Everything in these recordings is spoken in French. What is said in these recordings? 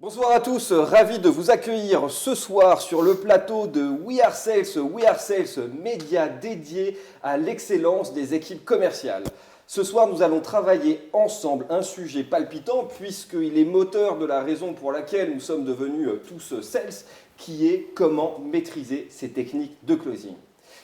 Bonsoir à tous, ravi de vous accueillir ce soir sur le plateau de We Are Sales, média dédié à l'excellence des équipes commerciales. Ce soir, nous allons travailler ensemble un sujet palpitant puisqu'il est moteur de la raison pour laquelle nous sommes devenus tous sales, qui est comment maîtriser ces techniques de closing.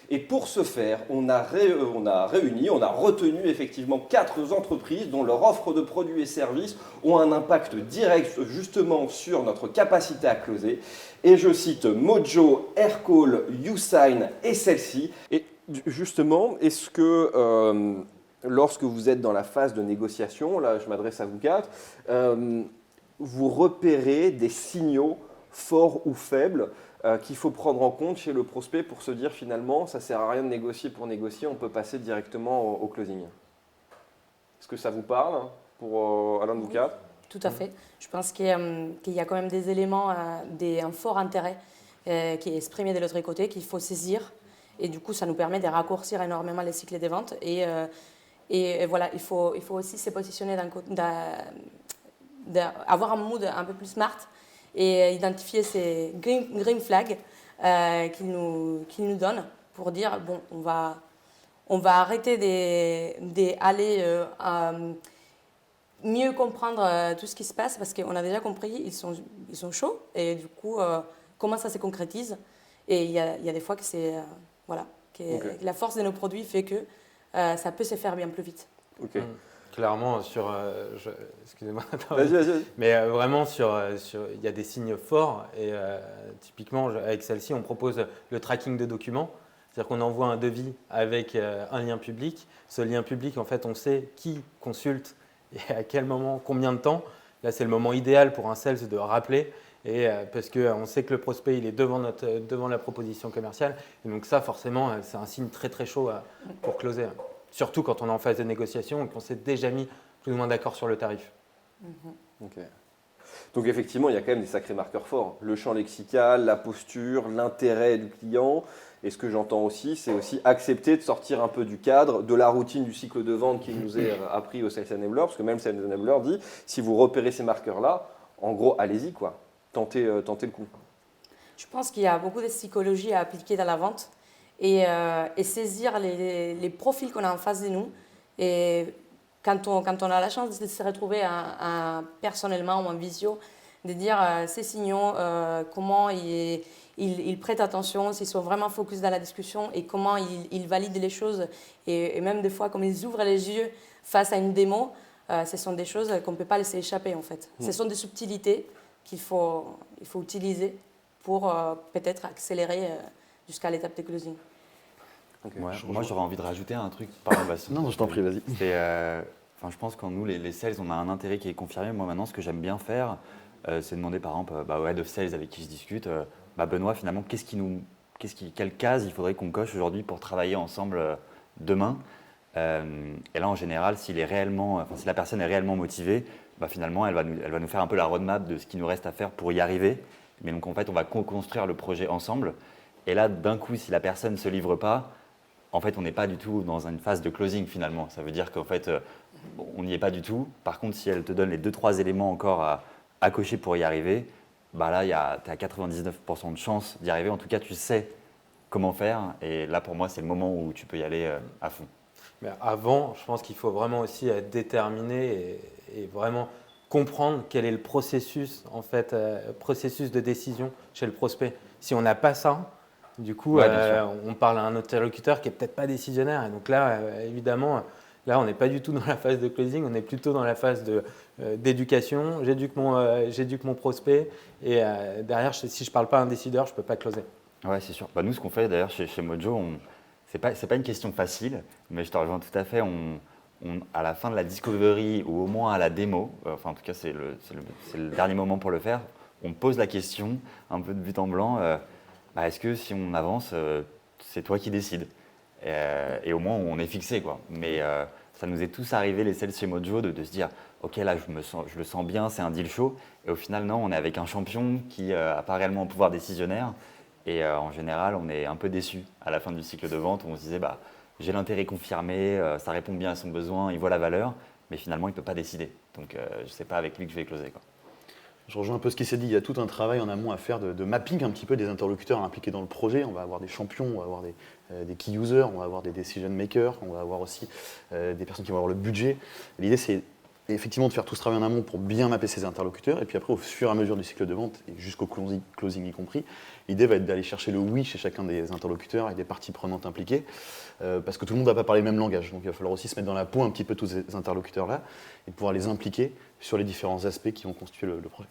Et pour ce faire, on a retenu effectivement 4 entreprises dont leur offre de produits et services ont un impact direct justement sur notre capacité à closer. Et je cite Mojo, Aircall, YouSign et celle-ci. Et justement, est-ce que lorsque vous êtes dans la phase de négociation, là je m'adresse à vous 4, vous repérez des signaux forts ou faibles qu'il faut prendre en compte chez le prospect pour se dire finalement ça ne sert à rien de négocier pour négocier, on peut passer directement au closing. Est-ce que ça vous parle pour Alain de vous 4? Tout à fait. Je pense qu'il y a quand même des éléments, un fort intérêt qui est exprimé de l'autre côté, qu'il faut saisir. Et du coup, ça nous permet de raccourcir énormément les cycles des ventes. Et voilà, il faut aussi se positionner avoir un mood un peu plus smart et identifier ces green flags qu'il nous donne pour dire, bon, on va arrêter d'aller mieux comprendre tout ce qui se passe parce qu'on a déjà compris, ils sont chauds et du coup, comment ça se concrétise. Et il y a des fois que que la force de nos produits fait que ça peut se faire bien plus vite. Okay. Clairement, excusez-moi, vas-y. Mais vraiment, il y a des signes forts et typiquement, avec celle-ci, on propose le tracking de documents. C'est-à-dire qu'on envoie un devis avec un lien public. Ce lien public, en fait, on sait qui consulte et à quel moment, combien de temps. Là, c'est le moment idéal pour un sales de rappeler parce qu'on sait que le prospect il est devant la proposition commerciale. Et donc ça, forcément, c'est un signe très, très chaud pour closer. Surtout quand on est en phase de négociation et qu'on s'est déjà mis plus ou moins d'accord sur le tarif. Okay. Donc effectivement, il y a quand même des sacrés marqueurs forts. Le champ lexical, la posture, l'intérêt du client. Et ce que j'entends aussi, c'est aussi accepter de sortir un peu du cadre, de la routine du cycle de vente qui nous est appris au Sales Enabler. Parce que même Sales Enabler dit, si vous repérez ces marqueurs-là, en gros, allez-y, quoi. Tentez le coup. Je pense qu'il y a beaucoup de psychologie à appliquer dans la vente. Et saisir les profils qu'on a en face de nous. Et quand on a la chance de se retrouver personnellement ou en visio, de dire ces signaux, comment ils prêtent attention, s'ils sont vraiment focus dans la discussion et comment ils valident les choses. Et même des fois, comme ils ouvrent les yeux face à une démo, ce sont des choses qu'on ne peut pas laisser échapper en fait. Ce sont des subtilités qu'il faut utiliser pour peut-être accélérer jusqu'à l'étape de closing. Okay. Ouais, moi, j'aurais envie de rajouter un truc. Pardon, non, je t'en prie, vas-y. Je pense que nous, les sales, on a un intérêt qui est confirmé. Moi, maintenant, ce que j'aime bien faire, c'est demander, par exemple, au head of sales avec qui je discute, Benoît, finalement, quelle case il faudrait qu'on coche aujourd'hui pour travailler ensemble demain. Et là, en général, si la personne est réellement motivée, finalement, elle va nous faire un peu la roadmap de ce qu'il nous reste à faire pour y arriver. Mais donc, en fait, on va co-construire le projet ensemble. Et là, d'un coup, si la personne ne se livre pas, en fait, on n'est pas du tout dans une phase de closing finalement. Ça veut dire qu'en fait, on n'y est pas du tout. Par contre, si elle te donne les 2-3 éléments encore à cocher pour y arriver, là, tu as 99% de chance d'y arriver. En tout cas, tu sais comment faire. Et là, pour moi, c'est le moment où tu peux y aller à fond. Mais avant, je pense qu'il faut vraiment aussi déterminer et vraiment comprendre quel est le processus, processus de décision chez le prospect. Si on n'a pas ça, du coup, on parle à un interlocuteur qui n'est peut-être pas décisionnaire. Et donc là, évidemment, on n'est pas du tout dans la phase de closing, on est plutôt dans la phase d'éducation. J'éduque mon prospect et derrière, si je ne parle pas à un décideur, je ne peux pas closer. Ouais, c'est sûr. Nous, ce qu'on fait d'ailleurs chez Mojo, ce n'est pas une question facile, mais je te rejoins tout à fait. À la fin de la discovery ou au moins à la démo, en tout cas, c'est le dernier moment pour le faire, on pose la question un peu de but en blanc. Est-ce que si on avance, c'est toi qui décides et au moins on est fixé, quoi. Mais ça nous est tous arrivé, les sales chez Mojo, de se dire ok, là je le sens bien, c'est un deal chaud. Et au final, non, on est avec un champion qui n'a pas réellement un pouvoir décisionnaire. Et en général, on est un peu déçu à la fin du cycle de vente où on se disait j'ai l'intérêt confirmé, ça répond bien à son besoin, il voit la valeur, mais finalement il ne peut pas décider. Donc je ne sais pas avec lui que je vais closer, quoi. Je rejoins un peu ce qui s'est dit, il y a tout un travail en amont à faire de mapping un petit peu des interlocuteurs impliqués dans le projet. On va avoir des champions, on va avoir des key users, on va avoir des decision makers, on va avoir aussi des personnes qui vont avoir le budget. L'idée c'est effectivement de faire tout ce travail en amont pour bien mapper ces interlocuteurs et puis après au fur et à mesure du cycle de vente et jusqu'au closing y compris, l'idée va être d'aller chercher le oui chez chacun des interlocuteurs et des parties prenantes impliquées parce que tout le monde ne va pas parler le même langage. Donc il va falloir aussi se mettre dans la peau un petit peu tous ces interlocuteurs-là et pouvoir les impliquer sur les différents aspects qui vont constituer le projet.